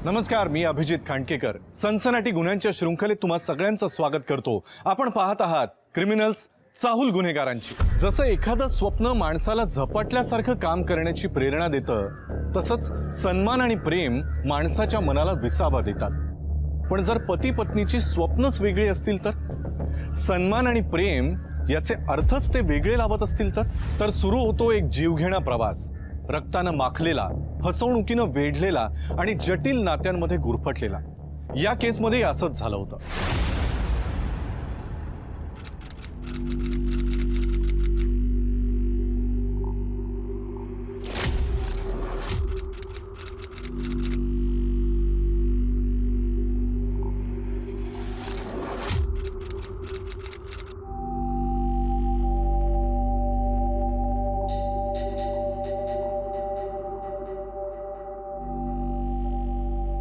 नमस्कार, मी अभिजित खांडकेकर. सनसनाटी गुन्ह्यांच्या शृंखलेत तुम्हा सगळ्यांचं स्वागत करतो. आपण पाहत आहात क्रिमिनल्स, चाहूल गुन्हेगारांची. जसं एखादं स्वप्न माणसाला झपाटल्यासारखं काम करण्याची प्रेरणा देतं, तसंच सन्मान आणि प्रेम माणसाच्या मनाला विसावा देतात. पण जर पती पत्नीची स्वप्नच वेगळी असतील तर, सन्मान आणि प्रेम याचे अर्थच ते वेगळे लावत असतील तर सुरू होतो एक जीवघेणा प्रवास. रक्तानं माखलेला, फसवणुकीनं वेढलेला आणि जटिल नात्यांमध्ये गुरफटलेला. या केसमध्ये असंच झालं होतं.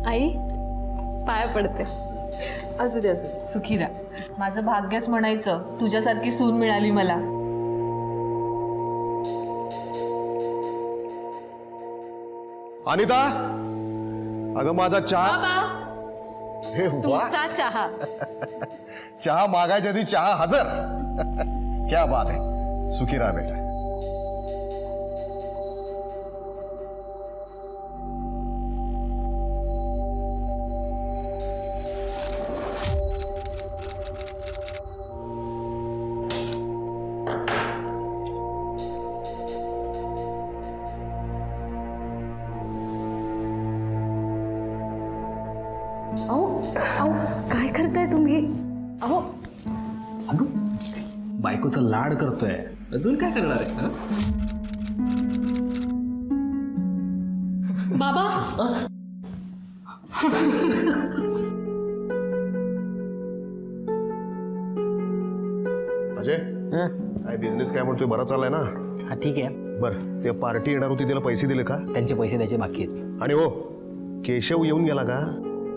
आई पाया पडते. असू दे असू दे. सुखी राहा. माझं भाग्यच म्हणायचं तुझ्यासारखी सून मिळाली मला. अनिता, अगं माझा चहा. बाबा, हे वा, तुमचा चहा. चहा मागायच्या आधी चहा हजर. क्या बात है. सुखी राहा बेटा. अहो अहो काय करताय तुम्ही? अहो अगं बायकोचा लाड करतोय, अजून काय करणार आहे? हं? बाबा, अजय, काय बिझनेस काय म्हणतोय, बरा चाललाय ना? हा ठीक आहे. बर, ते पार्टी येणार होती, त्याला पैसे दिले का? त्यांचे पैसे द्यायचे बाकी आहेत. आणि हो, केशव येऊन गेला का?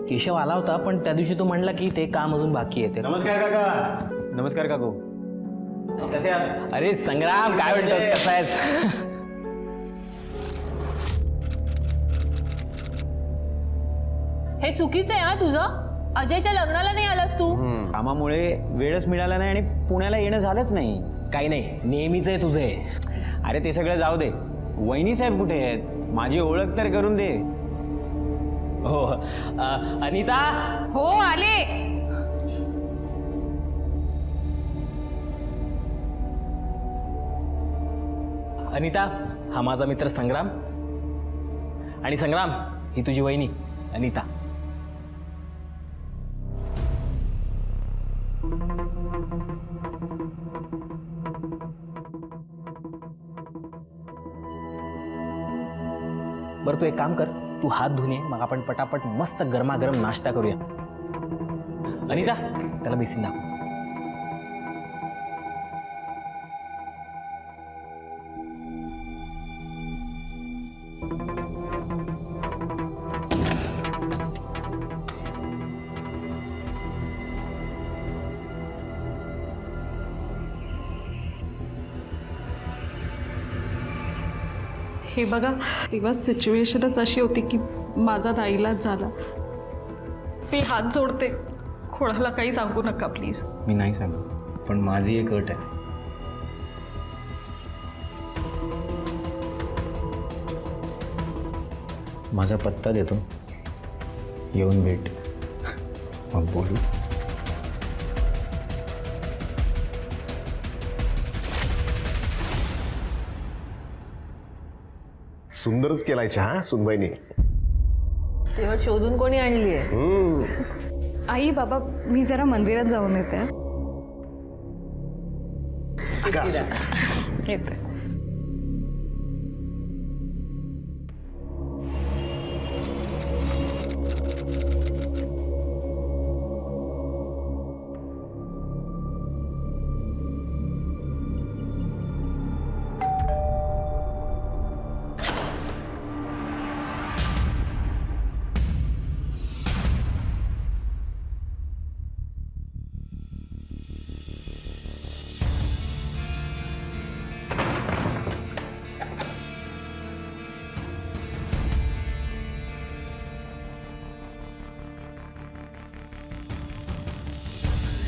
केशव आला होता, पण त्या दिवशी तो म्हणला की ते काम अजून बाकी आहे. नमस्कार काका. नमस्कार काकू. कसे आहात? अरे संग्राम, काय म्हणतोस, कसा आहेस? हे चुकीचं आहे हा तुझं. अजयच्या लग्नाला नाही आलास तू. कामामुळे वेळच मिळाला नाही आणि पुण्याला येणं झालंच नाही. काही नाही, नेहमीच आहे तुझे. अरे ते सगळं जाऊ दे. वहिनी साहेब कुठे आहेत? माझी ओळख तर करून दे. हो, अनिता. हो आले. अनिता, हा माझा मित्र संग्राम. आणि संग्राम, ही तुझी वहिनी अनिता. बरं, तू एक काम कर, तू हात धुऊन ये, मग आपण पटापट मस्त गरमागरम नाश्ता करूया. अनिता, त्याला बेसिन दाखव. हे बघा, तेव्हा सिच्युएशनच अशी होती की माझा नाईलाज झाला. मी हात जोडते, कोणाला काही सांगू नका प्लीज. मी नाही सांगत, पण माझी एक अट आहे. माझा पत्ता देतो, येऊन भेट, मग बोलू. सुंदरच केलाय चहा सुनबाईने. शेवट शोधून कोणी आणली आहे? आई बाबा, मी जरा मंदिरात जाऊन येते. येते.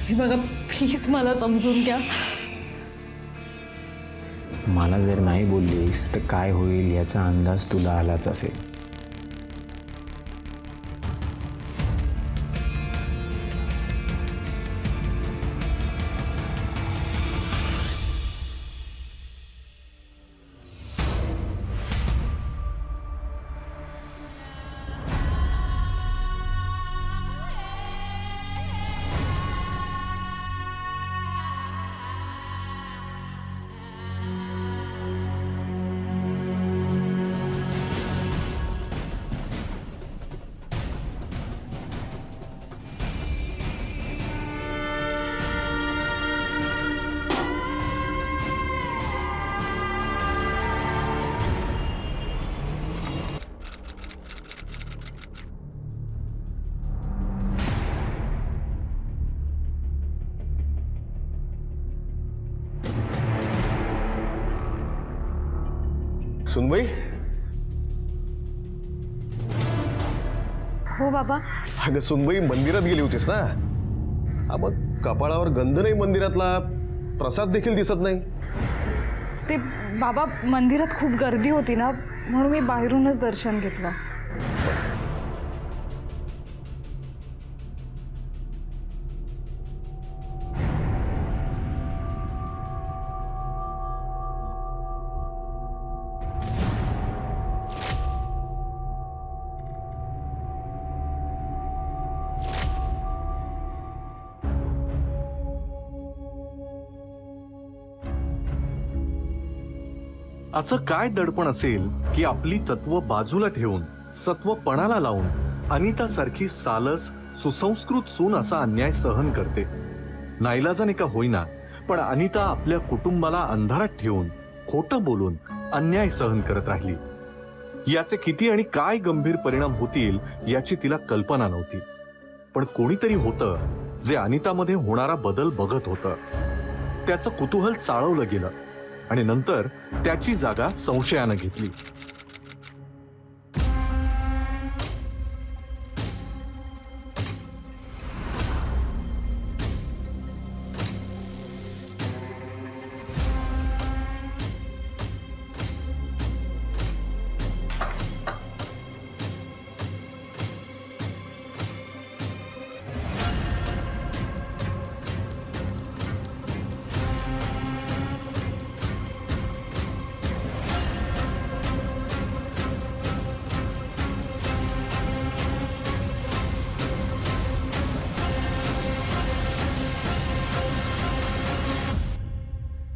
हे बघा प्लीज मला समजून घ्या. मला जर नाही बोललीस तर काय होईल याचा अंदाज तुला आलाच असेल. सुनबाई, हो बाबा. अगं सुनबाई मंदिरात गेली होतीस ना? हा, मग कपाळावर गंध नाही मंदिरातला, प्रसाद देखील दिसत नाही. ते बाबा मंदिरात खूप गर्दी होती ना, म्हणून मी बाहेरूनच दर्शन घेतलं. असं काय दडपण असेल की आपली तत्व बाजूला ठेवून सत्व पणाला लावून अनिता सारखी सालस सुसंस्कृत सून असा अन्याय सहन करते. नाईलाजाने का होईना पण अनिता आपल्या कुटुंबाला अंधारात ठेवून खोटं बोलून अन्याय सहन करत राहिली. याचे किती आणि काय गंभीर परिणाम होतील याची तिला कल्पना नव्हती. पण कोणीतरी होतं जे अनितामध्ये होणारा बदल बघत होतं. त्याचं कुतूहल चाळवलं गेलं आणि नंतर त्याची जागा संशयानं घेतली.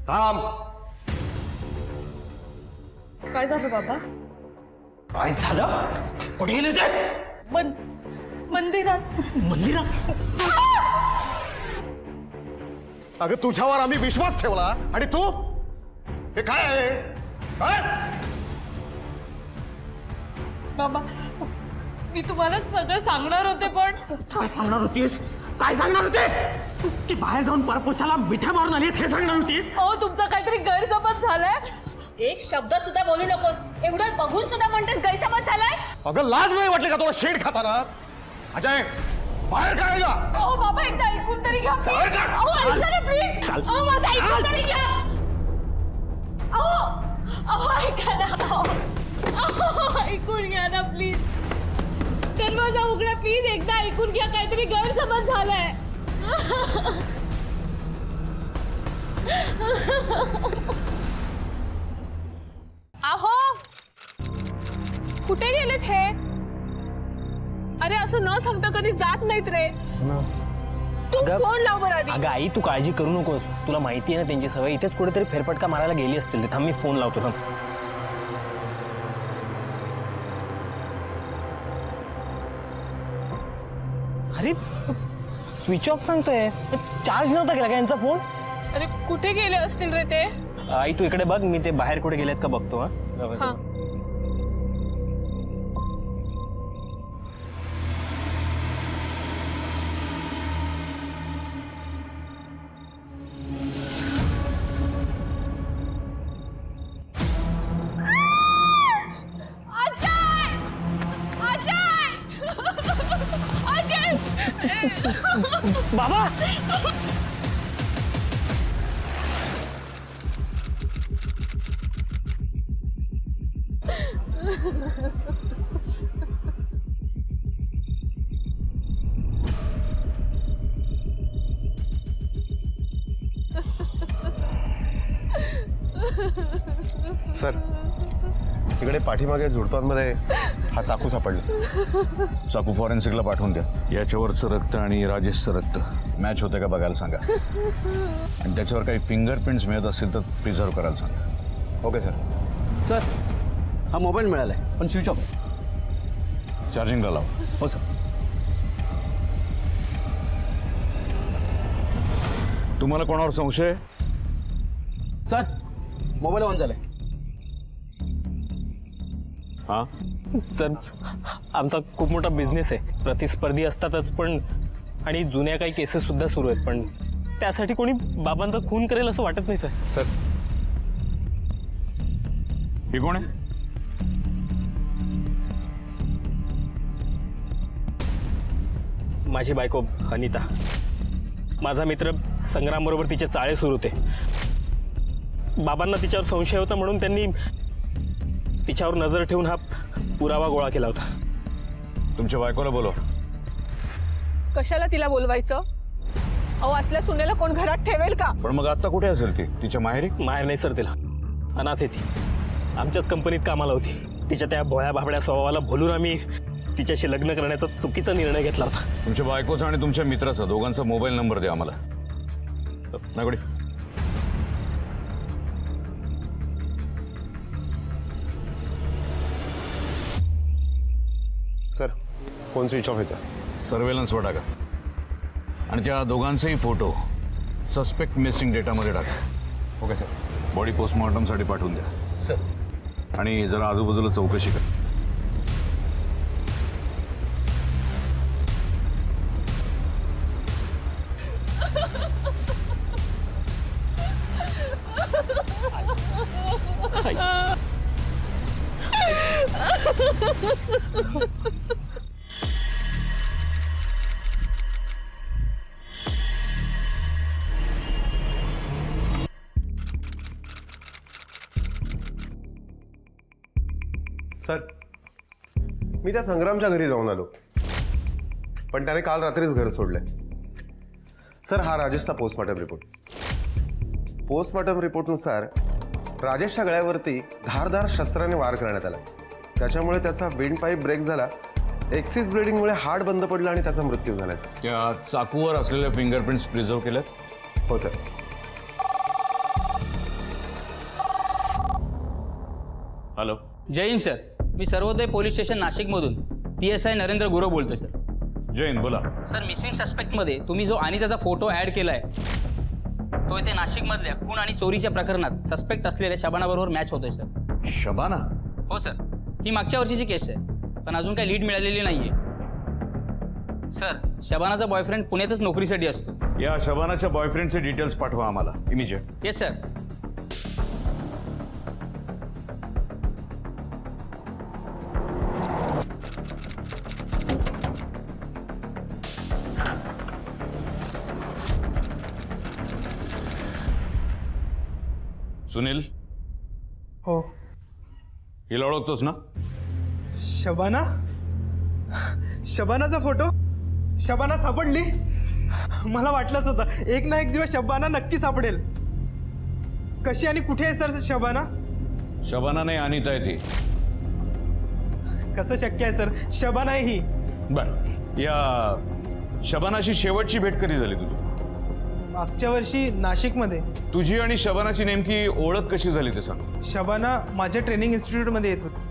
थांब. काय झालं बाबा? काय झालं? कुठे गेले होते? मंदिरात. मंदिरात? अगं तुझ्यावर आम्ही विश्वास ठेवला आणि तू हे काय आहे? काय? बाबा मी तुम्हाला सगळं सांगणार होते पण काय सांगणार होतीस? काय सांगणार होतीस? ती बाहेर जाऊन परपोशाला मिठ्या मारून आलीस हे सांगणार होतीस? अहो तुमचा काहीतरी गैरसमज झालाय. एक शब्द सुद्धा बोलू नकोस. एवढं बघून सुद्धा म्हणतेस गैरसमज झालाय. अगं लाज नाही वाटली का तुला शेड खाताना? अजय बाहेर काढायला. अहो बाबा एकदा ऐकून तरी घ्या. बाहेर काढ. अहो ऐका ना प्लीज. चाल. अहो माझं ऐकून तरी घ्या. अहो ऐका ना. अहो ऐकून घ्या ना प्लीज. दरवाजा उघडा प्लीज. एकदा ऐकून घ्या. काहीतरी गैरसमज झालाय. अहो कुठे गेलेत हे? अरे असं न सांगता कधी जात नाहीत रे. तू फोन लाव बरं आधी. अगं आई तू काळजी करू नकोस. तुला माहिती आहे ना त्यांची सवय. इथेच कुठेतरी फेरफटका मारायला गेली असतील. थांब मी फोन लावतो. थांब. अरे स्विच ऑफ सांगतोय. चार्ज नव्हता केला का यांचा फोन? अरे कुठे गेले असतील रे ते? आई तू इकडे बघ. मी ते बाहेर कुठे गेलेत का बघतो. हा बाबा सर इकडे पाठीमागे झुडपांमध्ये हा चाकू सापडला. चाकू फॉरेन्सिकला पाठवून द्या. याच्यावरचं रक्त आणि राजेशचं रक्त मॅच होते का बघायला सांगा. आणि त्याच्यावर काही फिंगरप्रिंट्स मिळत असतील तर प्रिझर्व करायला सांगा. Okay sir. सर हा मोबाईल मिळाला आहे पण स्विच ऑफ. चार्जिंगला लावा. हो सर. तुम्हाला कोणावर संशय आहे? सर मोबाईल ऑन झालाय. हा, सर आमचा खूप मोठा बिझनेस आहे. प्रतिस्पर्धी असतातच पण आणि जुन्या काही केसेस सुद्धा सुरू आहेत पण त्यासाठी कोणी बाबांचा खून करेल असं वाटत नाही सर. सर हे कोण आहे? माझी बायको अनिता. माझा मित्र संग्रामबरोबर तिचे चाळे सुरू होते. बाबांना तिच्यावर संशय होता म्हणून त्यांनी तिच्यावर नजर ठेवून हा पुरावा गोळा केला होता. तुमच्या बायकोला बोलवा. कशाला तिला बोलवायचं? अहो असल्या सुनेला कोण घरात ठेवेल का? पण मग आता कुठे असेल ती? तिच्या माहेरी? माहेर नाही सर, तिला अनाथ आहे ती. आमच्याच कंपनीत कामाला होती. तिच्या त्या भोळ्या भाबड्या स्वभावाला भुलून आम्ही तिच्याशी लग्न करण्याचा चुकीचा निर्णय घेतला होता. तुमच्या बायकोचा आणि तुमच्या मित्राचा दोघांचा मोबाईल नंबर द्या आम्हाला. नागोडी. सर फोन स्विच ऑफ होता. सर्वेलन्सवर टाका आणि त्या दोघांचाही फोटो सस्पेक्ट मिसिंग डेटामध्ये टाका. Okay sir. बॉडी पोस्टमॉर्टमसाठी पाठवून द्या. सर आणि जरा आजूबाजूला चौकशी करा. सर मी त्या संग्रामच्या घरी जाऊन आलो पण त्याने काल रात्रीच घर सोडलंय. सर हा राजेशचा पोस्टमॉर्टम रिपोर्ट. पोस्टमॉर्टम रिपोर्टनुसार राजेशच्या गळ्यावरती धारदार शस्त्राने वार करण्यात आला. त्याच्यामुळे त्याचा विंड पाईप ब्रेक झाला. एक्सिस ब्लिडिंगमुळे हार्ट बंद पडलं आणि त्याचा मृत्यू झाला. त्या चाकूवर असलेल्या फिंगरप्रिंट्स प्रिझर्व केल्यात? हो सर. हॅलो. जय हिंद सर. मी सर्वोदय पोलीस स्टेशन नाशिकमधून PSI नरेंद्र गुरव बोलतोय सर. जैन बोला. सर मिसिंग सस्पेक्टमध्ये तुम्ही जो आणि त्याचा फोटो ॲड केला आहे तो इथे नाशिकमधल्या खून आणि चोरीच्या प्रकरणात सस्पेक्ट असलेल्या शबानाबरोबर मॅच होतोय सर. शबाना? हो सर. ही मागच्या वर्षीची केस आहे पण अजून काही लीड मिळालेली नाही आहे. सर शबानाचा बॉयफ्रेंड पुण्यातच नोकरीसाठी असतो. या शबानाच्या बॉयफ्रेंडचे डिटेल्स पाठवा आम्हाला इमिजिएट. Yes sir. सुनील. हो. हिला ओळखतोस ना? शबाना? शबानाचा फोटो? शबाना सापडली? मला वाटलंच होतं एक ना एक दिवस शबाना नक्की सापडेल. कशी आणि कुठे आहे सर शबाना? शबाना नाही, अनिता आहे ती. कसं शक्य आहे सर? शबाना आहे ही. बर, या शबानाशी शेवटची भेट कधी झाली तुझी? मागच्या वर्षी नाशिकमध्ये. तुझी आणि शबानाची नेमकी ओळख कशी झाली ते सांग. शबाना माझ्या ट्रेनिंग इन्स्टिट्यूटमध्ये येत होती.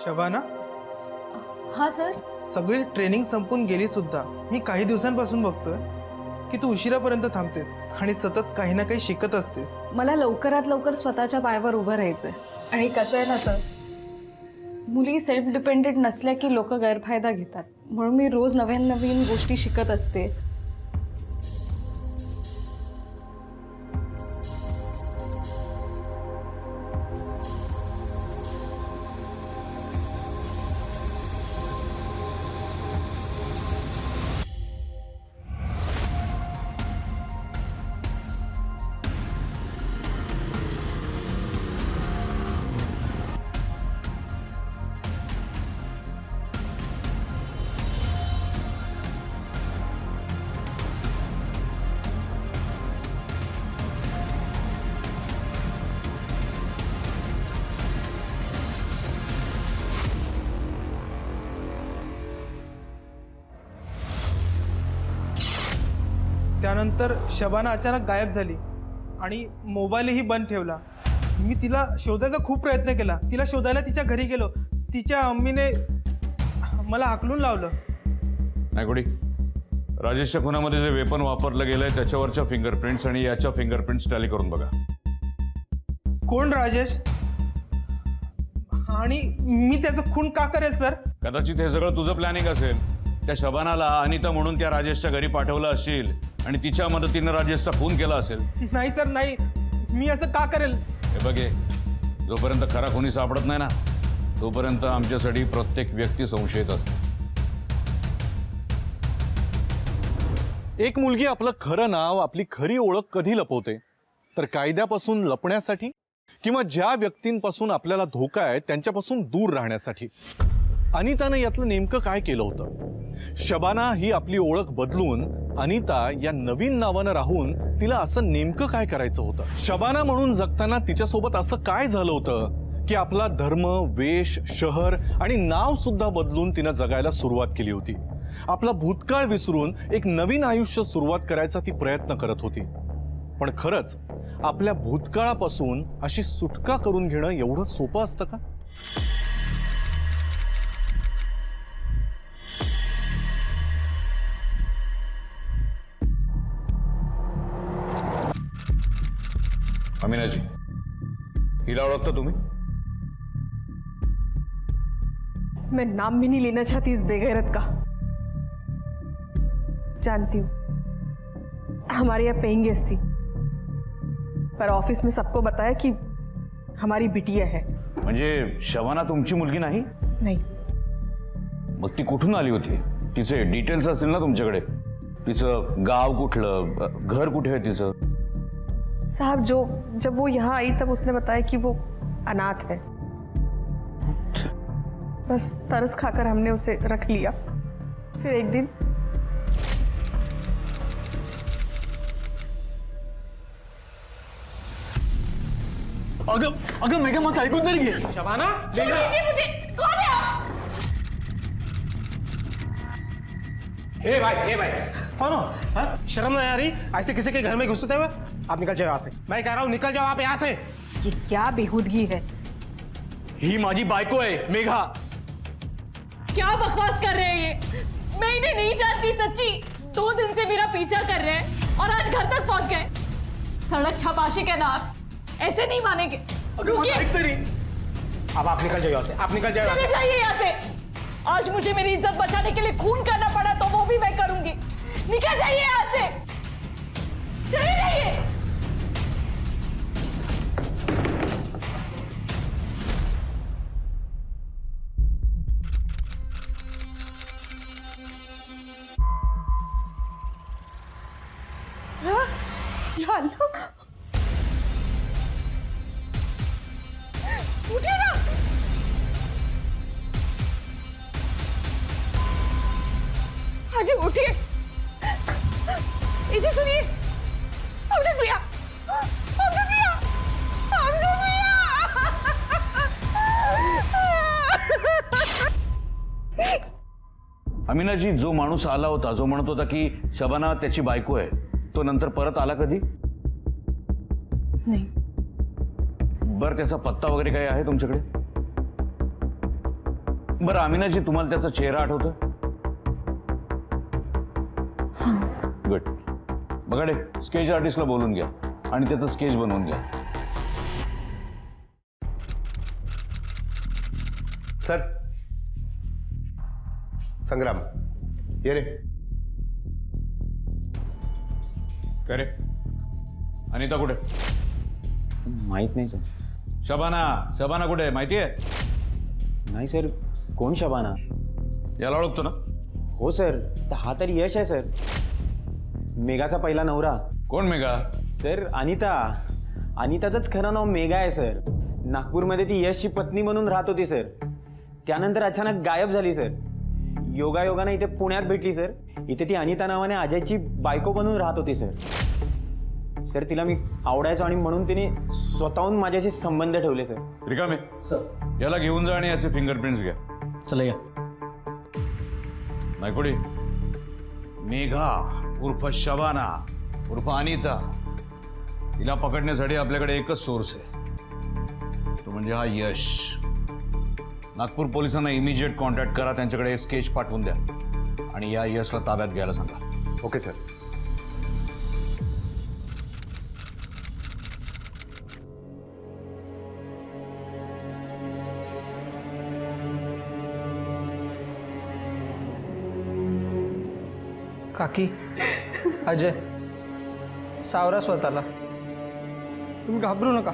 शबाना? हां सर. सगळी ट्रेनिंग संपून गेली सुद्धा मी काही दिवसांपासून बघतोय की तू उशिरापर्यंत थांबतेस आणि सतत काही ना काही शिकत असतेस. मला लवकरात लवकर स्वतःच्या पायावर उभं राहायचं आहे. आणि कसं आहे ना सर, मुली सेल्फ डिपेंडेंट नसल्या की लोक गैरफायदा घेतात. म्हणून मी रोज नवीन नवीन गोष्टी शिकत असते. त्यानंतर शबाना अचानक गायब झाली आणि मोबाईलही बंद ठेवला. मी तिला शोधायचा खूप प्रयत्न केला. तिला शोधायला तिच्या घरी गेलो. तिच्या मम्मीने मला हाकलून लावलं. नायकोडी, राजेशच्या खुनामध्ये जे वेपन वापरलं गेलंय त्याच्यावरच्या फिंगरप्रिंट्स आणि याच्या फिंगरप्रिंट्स टॅली करून बघा. कोण राजेश? आणि मी त्याचं खून का करेल सर? कदाचित हे सगळं तुझं प्लॅनिंग असेल. त्या शबानाला अनिता म्हणून त्या राजेशच्या घरी पाठवलं असेल आणि तिच्या मदतीनं राजेशचा खून केला असेल. नाही सर, नाही. मी असं का करेल? हे बघे, जोपर्यंत खरा कोणी सापडत नाही ना तोपर्यंत आमच्यासाठी प्रत्येक व्यक्ती संशयित असते. एक मुलगी आपलं खरं नाव, आपली खरी ओळख कधी लपवते? तर कायद्यापासून लपण्यासाठी किंवा ज्या व्यक्तींपासून आपल्याला धोका आहे त्यांच्यापासून दूर राहण्यासाठी. अनितानं यातलं नेमकं काय केलं होतं? शबाना ही आपली ओळख बदलून अनिता या नवीन नावानं राहून तिला असं नेमकं काय करायचं होतं? शबाना म्हणून जगताना तिच्यासोबत असं काय झालं होतं की आपला धर्म, वेश, शहर आणि नाव सुद्धा बदलून तिनं जगायला सुरुवात केली होती? आपला भूतकाळ विसरून एक नवीन आयुष्य सुरुवात करायचा ती प्रयत्न करत होती. पण खरंच आपल्या भूतकाळापासून अशी सुटका करून घेणं एवढं सोपं असतं का? अमीनाजी, हिला ओळखता तुम्ही? मैं नाम भी नहीं लेना चाहती इस बेगैरत का. जानती हूँ हमारे यहाँ पेइंग गेस्ट थी, पर ऑफिस में सबको बताया कि हमारी बिटिया है. म्हणजे शबाना तुमची मुलगी नाही? नहीं. मग ती कुठून आली होती? तिचे डिटेल्स असतील ना तुमच्याकडे? तिचं गाव कुठलं, घर कुठे आहे तिचं? साहब, जब वो यहाँ आई तब उसने बताया कि वो अनाथ है. बस तरस खाकर हमने उसे रख लिया. फिर एक दिन अगं मेघा, माझं ऐकून तरी घे. शबाना, मुझे कौन है आप? ए भाई कौन हो? हाँ? शर्म नहीं आ रही ऐसे किसी के घर में घुसते हुए? आप निकल जाओ यहाँ से. मैं कह रहा हूँ निकल जाओ आप यहाँ से. ये क्या बेहूदगी है? ही माझी बायको आहे मेघा. क्या बकवास कर रहे हैं ये? मैं इन्हें नहीं जानती सच्ची. 2 दिन से मेरा पीछा कर रहे हैं और आज घर तक पहुंच गए. सड़क छपाशी के नाम ऐसे नहीं मानेंगे. रुकिए, अब आप निकल जाओ यहाँ से. आप निकल जाओ यहाँ चले से. जाइए यहाँ से. आज मुझे मेरी इज्जत बचाने के लिए खून करना पड़ा तो वो भी मैं करूंगी. निकल जाइए यहाँ से. चले जाइए. या अल्लाह, उठिए ना. हाजी उठिए. ये जी सुनिए. अमजद भैया, अमजद भैया, अमजद भैया. अमीनाजी, जो माणूस आला होता, जो म्हणत होता की शबाना त्याची बायको आहे, तो नंतर परत आला कधी? नहीं. बरं, त्याचा पत्ता वगैरे काही आहे तुमच्याकडे? बरं अमीनाजी, तुम्हाला त्याचा चेहरा आठवतो? गुड. बघा रे, स्केच आर्टिस्टला बोलून घ्या आणि त्याचं स्केच बनवून घ्या. सर, संग्राम ये रे. काय रे, अनिता कुठे? माहीत नाही सर. शबाना कुठे आहे माहिती आहे? नाही सर. कोण शबाना? याला ओळखतो ना? हो सर, तर हा तर यश आहे सर, मेघाचा पहिला नवरा. कोण मेघा? सर अनिताचंच खरं नाव मेघा आहे सर. नागपूरमध्ये ती यशची पत्नी म्हणून राहत होती सर. त्यानंतर अचानक गायब झाली सर. योगायोगानं इथे पुण्यात भेटली सर. इथे ती अनिता नावाने अजयची बायको बनून राहत होती सर. सर, तिला मी आवडायचो आणि म्हणून तिने स्वतःहून माझ्याशी संबंध ठेवले सर. रिकामे याला घेऊन जा आणि याचे फिंगरप्रिंट्स घ्या. चला या. नायकोडी, मेघा उर्फ शबाना उर्फ अनिता, तिला पकडण्यासाठी आपल्याकडे एकच सोर्स आहे, तो म्हणजे हा यश. नागपूर पोलिसांना इमिजिएट कॉन्टॅक्ट करा, त्यांच्याकडे स्केच पाठवून द्या आणि या यशला ताब्यात घ्यायला सांगा. Okay sir. काकी, अजय, सावरा स्वतःला. तुम्ही घाबरू नका,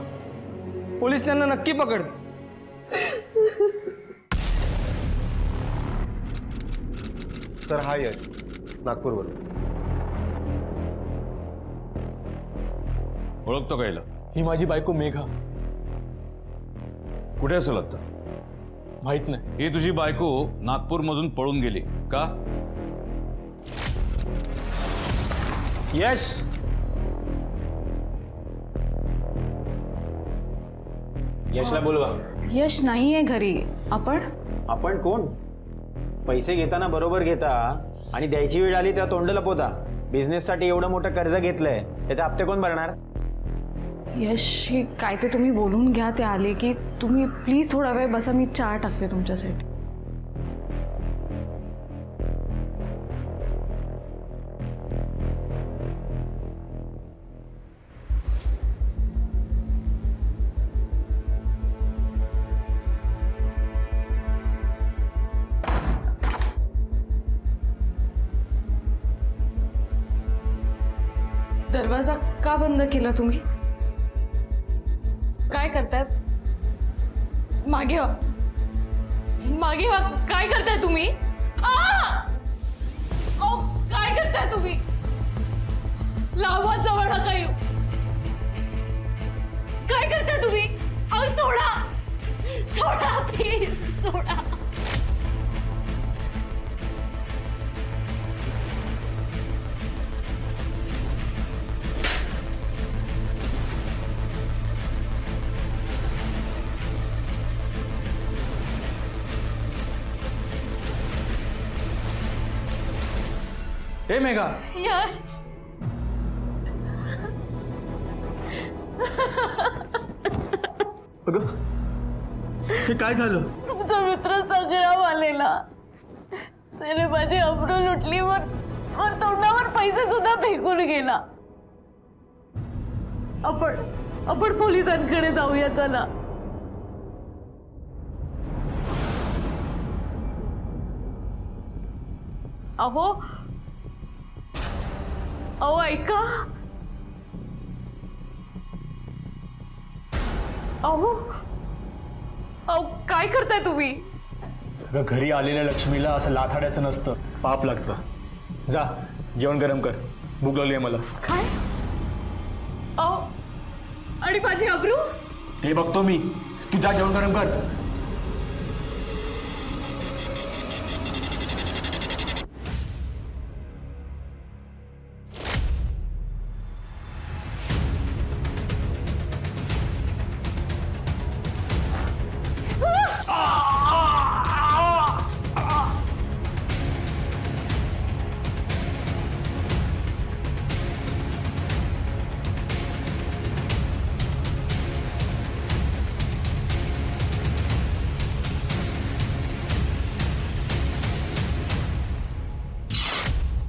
पोलीस त्यांना नक्की पकडतील. सर हा यश नागपूरवरून. ओळखतो का हिला? ही माझी बायको मेघा. कुठे असेल आता? माहित नाही. ही तुझी बायको नागपूरमधून पळून गेली का? यश, यशला बोलवा. यश नाही आहे घरी. आपण कोण? पैसे घेताना बरोबर घेता आणि द्यायची वेळ आली तेव्हा तोंड लपवता. बिझनेससाठी एवढं मोठं कर्ज घेतलंय, त्याचे हप्ते कोण भरणार? यश, हे काय ते तुम्ही बोलून घ्या. ते आले की तुम्ही प्लीज थोडा वेळ बसा, मी चहा टाकते तुमच्यासाठी. दरवाजा का बंद केला तुम्ही? काय करताय? मागे व्हा, मागे व्हा. काय करताय तुम्ही? काय करताय तुम्ही? लावा, जवळ नका येऊ. काय करताय तुम्ही? सोडा, सोडा प्लीज, सोडा. हे मेघा, यश, अगं हे काय झालं? तुमचा मित्र संग्राम आलेला. त्याने माझी अब्रू लुटली, वर तोंडावर पैसे सुद्धा फेकून गेला. आपण पोलिसांकडे जाऊया, चला. अहो ऐका. अहो काय करताय तुम्ही? घरी आलेल्या लक्ष्मीला असं लाथाड्याचं नसतं, पाप लागतं. जा, जेवण गरम कर, भूक लागली आहे मला. काय? अहो, आणि माझी अब्रू? ते बघतो मी. तू जा, जेवण गरम कर.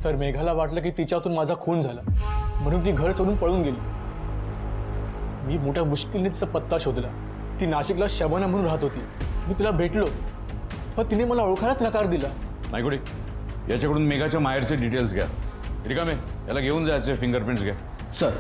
सर, मेघाला वाटलं की तिच्यातून माझा खून झाला, म्हणून ती घर सोडून पळून गेली. मी मोठ्या मुश्किलने तिचा पत्ता शोधला. ती नाशिकला शबाना म्हणून राहत होती. मी तिला भेटलो, पण तिने मला ओळखायलाच नकार दिला. नायकुडे, याच्याकडून मेघाच्या माहेरचे डिटेल्स घ्या. रिकामे, याला घेऊन जायचे, फिंगरप्रिंट्स घ्या. सर,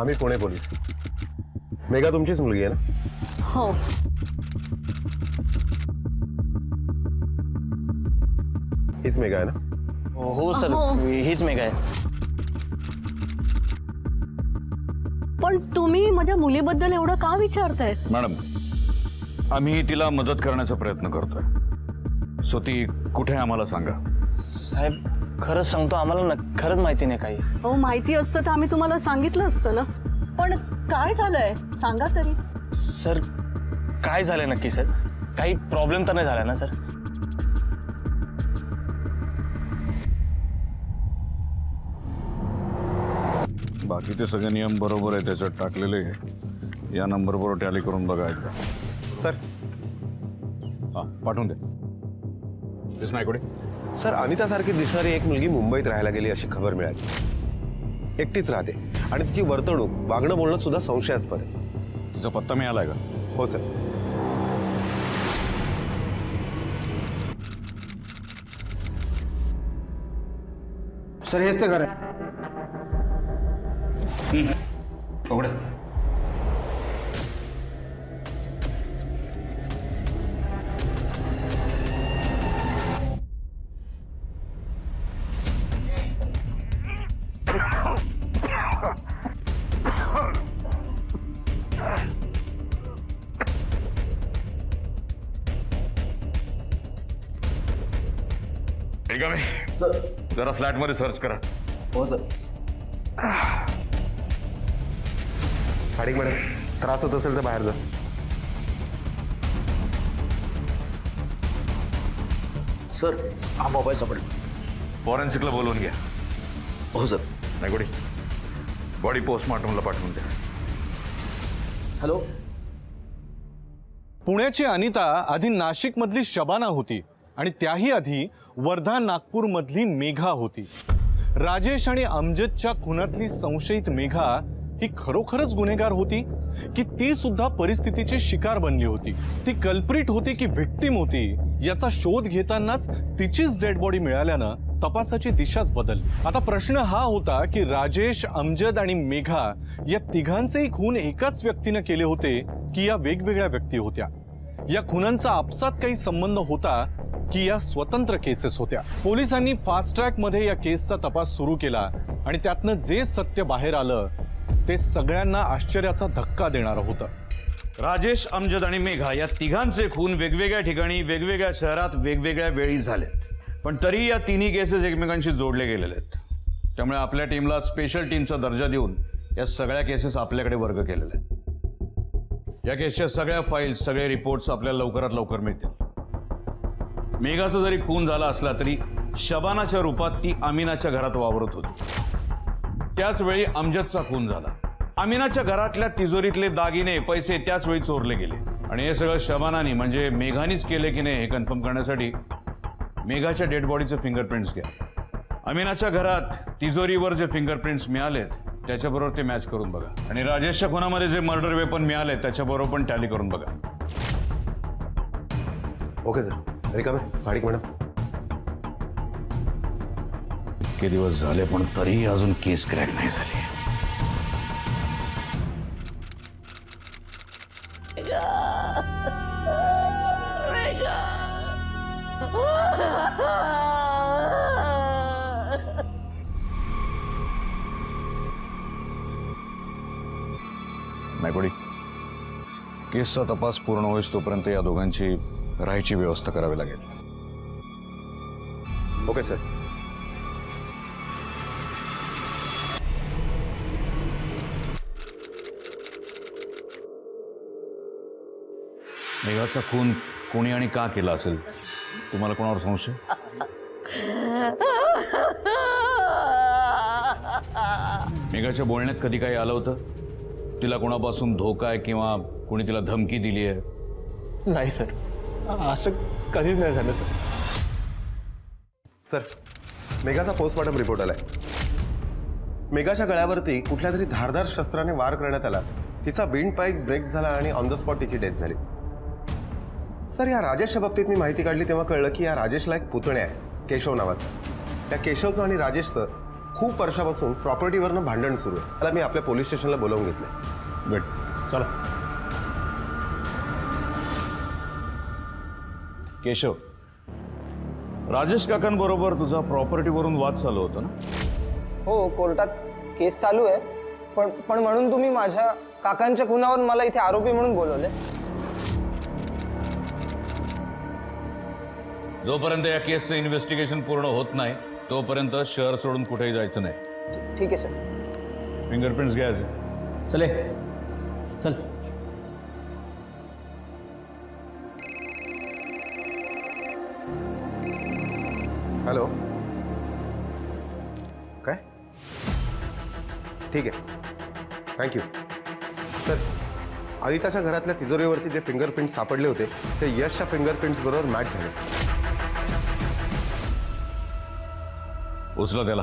आम्ही पुणे पोलीस. मेघा तुमचीच मुलगी आहे ना? हो. हीच मेघा आहे ना? हो सर, हीच मेघा आहे. पण तुम्ही माझ्या मुलीबद्दल एवढं का विचारताय? मॅडम, आम्ही तिला मदत करण्याचा प्रयत्न करतोय. सो ती कुठे आहे आम्हाला सांगा. साहेब खरंच सांगतो, आम्हाला खरंच माहिती नाही काही. हो, माहिती असतं तर आम्ही तुम्हाला सांगितलं असतं ना. पण काय झालंय सांगा तरी. सर काय झालंय नक्की सर? काही प्रॉब्लेम तर नाही झाला ना सर? बाकी ते सगळे नियम बरोबर आहे त्याच्यात टाकलेले. या नंबर बरोबर टॅली करून बघा एकदा. सर. हां, पाठवून द्या. तेच नाही कुठे. सर, अनितासारखी दिसणारी एक मुलगी मुंबईत राहायला गेली अशी खबर मिळाली. एकटीच राहते आणि तिची वर्तणूक, वागणं बोलणं सुद्धा संशयास्पद आहे. तिचा पत्ता मिळालाय का? हो सर. सर हेच तर घर आहे. उघड. ठीक आहे सर. जरा फ्लॅटमध्ये सर्च करा. हो सर. खाडिक मॅडम, त्रास होत असेल तर बाहेर जा. सर हा मोबाईल सापडला. फॉरेन्सिकला बोलवून घ्या. हो सर. नाही बॉडी पोस्टमॉर्टमला पाठवून द्या. हॅलो. पुण्याची अनिता आधी नाशिकमधली शबाना होती आणि त्याही आधी वर्धा नागपूरमधली मेघा होती. राजेश आणि अमजदच्या खुनातली संशयित मेघा ही खरोखरच गुन्हेगार होती की ती सुद्धा परिस्थितीची शिकार बनली होती? ती कल्प्रिट होती की व्हिक्टिम होती याचा शोध घेतानाच तिचीच डेड बॉडी मिळाल्यानं तपासाची दिशाच बदलली. आता प्रश्न हा होता की राजेश, अमजद आणि मेघा या तिघांचेही खून एकाच व्यक्तीनं केले होते की या वेगवेगळ्या व्यक्ती होत्या? या खुनांचा आपसात काही संबंध होता की या स्वतंत्र केसेस होत्या? पोलिसांनी फास्ट ट्रॅक मध्ये या केसचा तपास सुरू केला आणि त्यातनं जे सत्य बाहेर आलं ते सगळ्यांना आश्चर्याचा धक्का देणारं होतं. राजेश, अमजद आणि मेघा या तिघांचे खून वेगवेगळ्या ठिकाणी, वेगवेगळ्या शहरात, वेगवेगळ्या वेळी झालेत. पण तरी या तिन्ही केसेस एकमेकांशी जोडले गेलेले आहेत. त्यामुळे आपल्या टीमला स्पेशल टीमचा दर्जा देऊन या सगळ्या केसेस आपल्याकडे वर्ग केलेले आहेत. या केसच्या सगळ्या फाईल्स, सगळे रिपोर्ट्स आपल्याला लवकरात लवकर मिळतील. मेघाचा जरी खून झाला असला तरी शबानाच्या रूपात ती अमिनाच्या घरात वावरत होती. त्याच वेळी अमजदचा खून झाला. अमिनाच्या घरातल्या तिजोरीतले दागिने, पैसे त्याच वेळी चोरले गेले. आणि हे सगळं शबानानी म्हणजे मेघानीच केले की नाही हे कन्फर्म करण्यासाठी मेघाच्या डेड बॉडीचे फिंगरप्रिंट्स घ्या. अमिनाच्या घरात तिजोरीवर जे फिंगरप्रिंट्स मिळालेत त्याच्याबरोबर ते मॅच करून बघा. आणि राजेशच्या खुनामध्ये जे मर्डर वेपन मिळाले त्याच्याबरोबर पण टॅली करून बघा. Okay sir. रिकामे. खाडिक मॅडम. इतके दिवस झाले पण तरीही अजून केस क्रॅक नाही झाली. नायकोडी, केसचा तपास पूर्ण होईस तोपर्यंत या दोघांची राहायची व्यवस्था करावी लागेल. Okay sir. मेघाचा खून कोणी आणि का केला असेल? तुम्हाला कोणावर संशय? मेघाच्या बोलण्यात कधी काही आलं होतं? तिला कोणापासून धोका आहे किंवा कोणी तिला धमकी दिली आहे? नाही सर, असं कधीच नाही झालं सर. सर, मेघाचा पोस्टमॉर्टम रिपोर्ट आलाय. मेघाच्या गळ्यावरती कुठल्या तरी धारदार शस्त्राने वार करण्यात आला. तिचा विंड पाईप ब्रेक झाला आणि ऑन द स्पॉट तिची डेथ झाली. सर, या राजेशच्या बाबतीत मी माहिती काढली तेव्हा कळलं की या राजेशला एक पुतण्या आहे, केशव नावाचा. त्या केशवचं आणि राजेशचं खूप वर्षापासून प्रॉपर्टीवरनं भांडण सुरू आहे. त्याला मी आपल्या पोलीस स्टेशनला बोलावून घेतलंय. गुड. चला. केशव, राजेश काकांबरोबर तुझा प्रॉपर्टीवरून वाद चालू होता ना? हो, कोर्टात केस चालू आहे. पण म्हणून तुम्ही माझ्या काकांच्या खुनावर मला इथे आरोपी म्हणून बोलवले? जोपर्यंत या केसचं इन्व्हेस्टिगेशन पूर्ण होत नाही तोपर्यंत शहर सोडून कुठेही जायचं नाही. ठीक आहे सर. फिंगरप्रिंट्स घ्यायचे. चले चल. हॅलो. काय? ठीक आहे, थँक्यू. सर, अनिताच्या घरातल्या तिजोरीवरती जे फिंगरप्रिंट सापडले होते ते यशच्या फिंगरप्रिंट्स बरोबर मॅच झाले. उचला त्याला.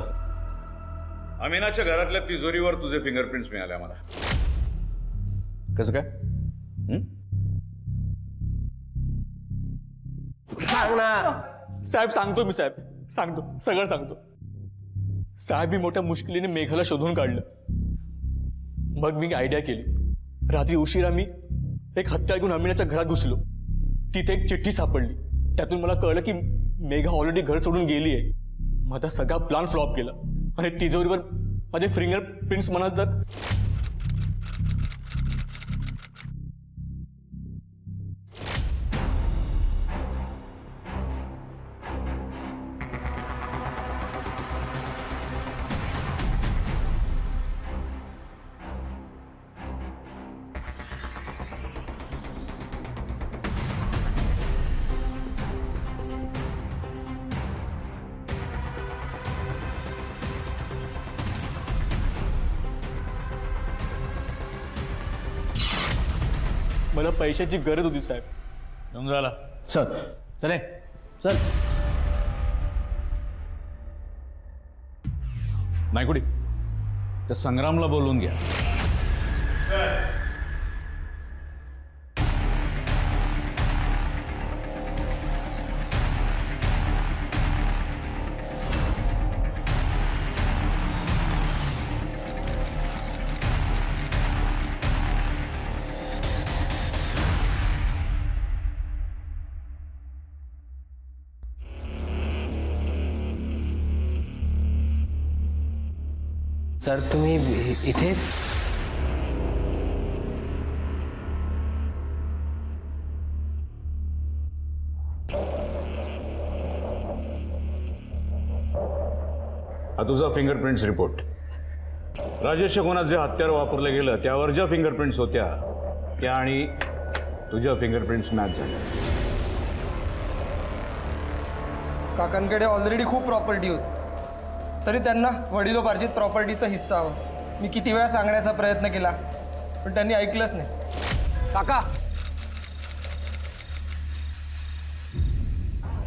अमिनाच्या घरातल्या तिजोरीवर तुझे फिंगरप्रिंट्स मिळाले आम्हाला. कसं काय? सांग ना. साहेब सांगतो मी, साहेब सांगतो, सगळं सांगतो. साहेब मी मोठ्या मुश्किलीने मेघाला शोधून काढलं. मग मी आयडिया केली. रात्री उशिरा मी एक हत्या घेऊन अमिनाच्या घरात घुसलो. तिथे एक चिठ्ठी सापडली. त्यातून मला कळलं की मेघा ऑलरेडी घर सोडून गेली आहे. माझा सगळा प्लान फ्लॉप केला आणि तिजोरीवर माझे फिंगर प्रिंट्स म्हणाल तर मला पैशाची गरज होती साहेब. घेऊन झाला. चल चले चल. नाही कुठे त्या संग्रामला बोलवून घ्या. तर तुम्ही इथे? हा तुझा फिंगरप्रिंट्स रिपोर्ट. राजेशच्या गुन्ह्यात जे हत्यार वापरलं गेलं त्यावर ज्या फिंगरप्रिंट्स होत्या त्या आणि तुझ्या फिंगरप्रिंट्स मॅच झाल्या. काकांकडे ऑलरेडी खूप प्रॉपर्टी होती, तरी त्यांना वडिलोपार्जित प्रॉपर्टीचा हिस्सा हवा. मी किती वेळा सांगण्याचा प्रयत्न केला पण त्यांनी ऐकलंच नाही. काका,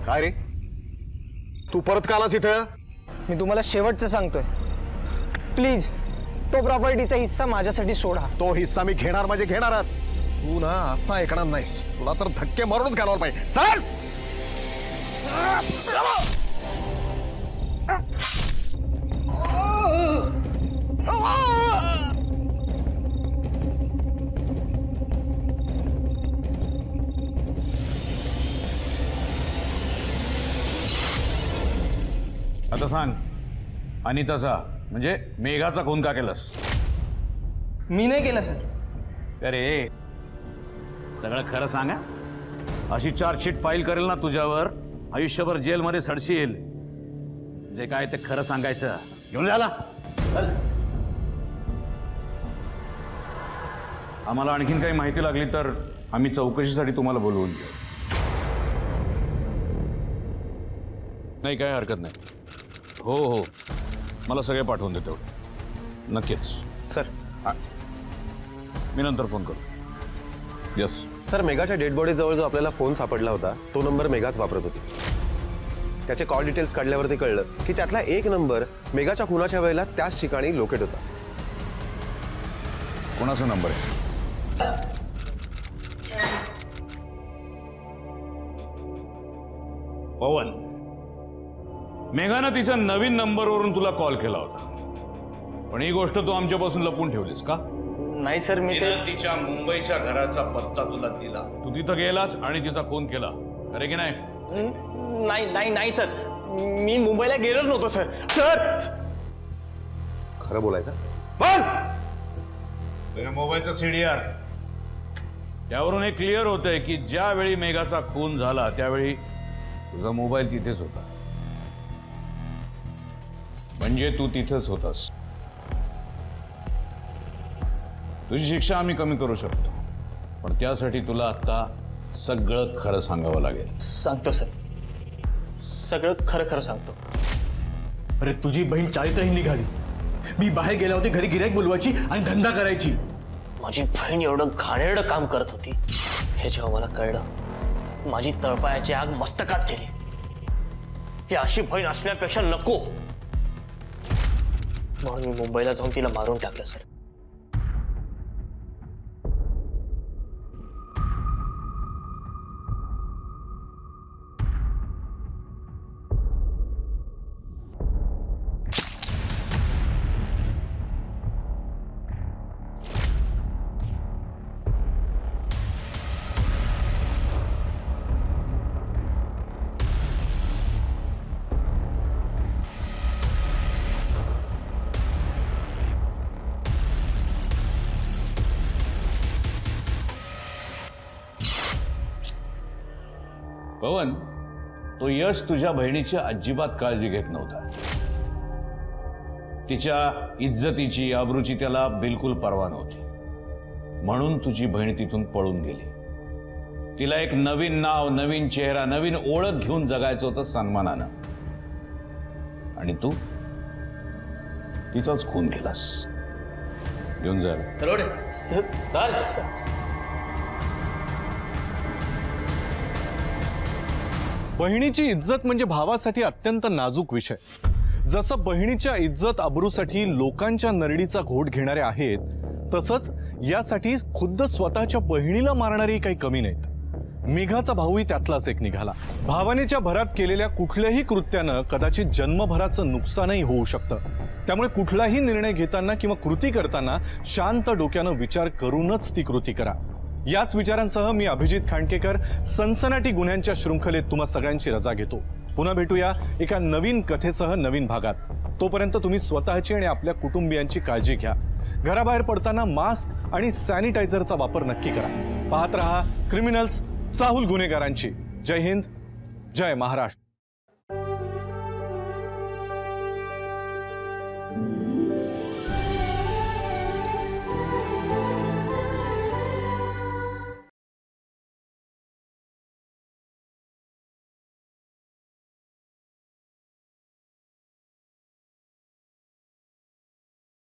काय रे, तू परत का आलास इथं? मी तुम्हाला शेवटचं सांगतोय, प्लीज तो प्रॉपर्टीचा हिस्सा माझ्यासाठी सोडा. तो हिस्सा मी घेणार म्हणजे घेणारच. तू ना असा ऐकणार नाहीस. तुला तर धक्के मारूनच घालावर पाहिजे. चल. आता सांग, अनिताचा म्हणजे मेघाचा खून का केलास? मी नाही केलं सर. अरे सगळं खरं सांगा. अशी चार्जशीट फाईल करेल ना तुझ्यावर, आयुष्यभर जेलमध्ये सडशील. जे काय ते खरं सांगायचं. घेऊन झाला. आम्हाला आणखीन काही माहिती लागली तर आम्ही चौकशीसाठी तुम्हाला बोलवून घेऊ. नाही काय हरकत नाही. हो हो, मला सगळे पाठवून देतो. नक्कीच सर. मी नंतर फोन करू. यस सर, मेघाच्या डेड बॉडी जवळ जो आपल्याला फोन सापडला होता तो नंबर मेघाच वापरत होती. त्याचे कॉल डिटेल्स काढल्यावरती कळलं की त्यातला एक नंबर मेघाच्या खुनाच्या वेळेला त्याच ठिकाणी लोकेट होता. कोणाचा नंबर आहे? पवन. मेघानं तिच्या नवीन नंबरवरून तुला कॉल केला होता, पण ही गोष्ट तू आमच्यापासून लपून ठेवलीस का? नाही सर मी ते तिनं तिच्या मुंबईच्या घराचा पत्ता तुला दिला, तू तिथं गेलास आणि तिचा फोन केला, अरे की नाही? नाही नाही नाही सर, मी मुंबईला गेलो नव्हतो सर. सर खरं बोलायचं? तुझ्या मोबाईलचा सीडीआर त्यावरून हे क्लिअर होतंय की ज्यावेळी मेघाचा खून झाला त्यावेळी तुझा मोबाईल तिथेच होता, म्हणजे तू तिथेच होतास. तुझी शिक्षा आम्ही कमी करू शकतो, पण त्यासाठी तुला आता सगळं खरं सांगावं लागेल. सांगतो सर, सगळं खरं खरं सांगतो. अरे तुझी बहीण चारित्रहीन निघाली. मी बाहेर गेले होते, घरी गिऱ्हाईक बोलवायची आणि धंदा करायची. माझी बहीण एवढं घाणेरडं काम करत होती हे जेव्हा मला कळलं, माझी तळपायाची आग मस्तकात गेली. ती अशी बहीण असण्यापेक्षा नको म्हणून मी मुंबईला जाऊन तिला मारून टाकलं सर. पवन, तो यश तुझ्या बहिणीची अजिबात काळजी घेत नव्हता. तिच्या इज्जतीची, आबरूची त्याला बिलकुल पर्वा नव्हती. म्हणून तुझी बहीण तिथून पळून गेली. तिला एक नवीन नाव, नवीन चेहरा, नवीन ओळख घेऊन जगायचं होतं सन्मानानं, आणि तू तिचाच खून केलास. घेऊन जा. सर बहिणीची इज्जत म्हणजे भावासाठी अत्यंत नाजूक विषय. जसं बहिणीच्या इज्जत अब्रूसाठी लोकांच्या नरडीचा घोट घेणारे आहेत, तसंच यासाठी खुद्द स्वतःच्या बहिणीला मारणारे काही कमी नाहीत. मेघाचा भाऊही त्यातलाच एक निघाला. भावनेच्या भरात केलेल्या कुठल्याही कृत्यानं कदाचित जन्मभराचं नुकसानही होऊ शकतं. त्यामुळे कुठलाही निर्णय घेताना किंवा कृती करताना शांत डोक्यानं विचार करूनच ती कृती करा. याच विचारांसह मी अभिजित खांडकेकर सनसनाटी गुन्ह्यांच्या शृंखलेत तुम्हा सगळ्यांची रजा घेतो. पुन्हा भेटूया एका नवीन कथेसह नवीन भागात. तोपर्यंत तुम्ही स्वतःची आणि आपल्या कुटुंबियांची काळजी घ्या. घराबाहेर पडताना मास्क आणि सॅनिटायझरचा वापर नक्की करा. पाहत रहा क्रिमिनल्स, चाहूल गुन्हेगारांची. जय हिंद, जय महाराष्ट्र.